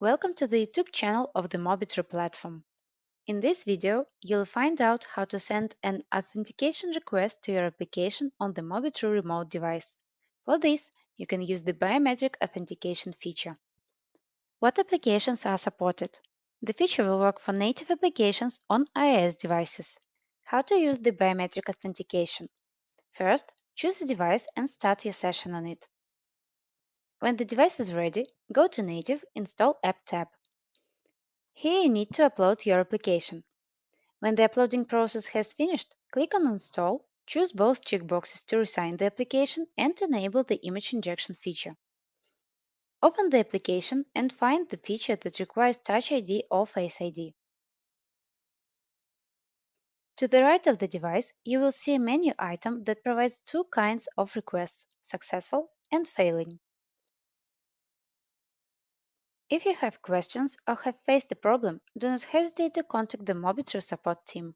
Welcome to the YouTube channel of the Mobitru platform. In this video, you'll find out how to send an authentication request to your application on the Mobitru remote device. For this, you can use the Biometric Authentication feature. What applications are supported? The feature will work for native applications on iOS devices. How to use the Biometric Authentication? First, choose a device and start your session on it. When the device is ready, go to Native, Install App tab. Here you need to upload your application. When the uploading process has finished, click on Install, choose both checkboxes to resign the application and enable the image injection feature. Open the application and find the feature that requires Touch ID or Face ID. To the right of the device, you will see a menu item that provides two kinds of requests, successful and failing. If you have questions or have faced a problem, do not hesitate to contact the Mobitru support team.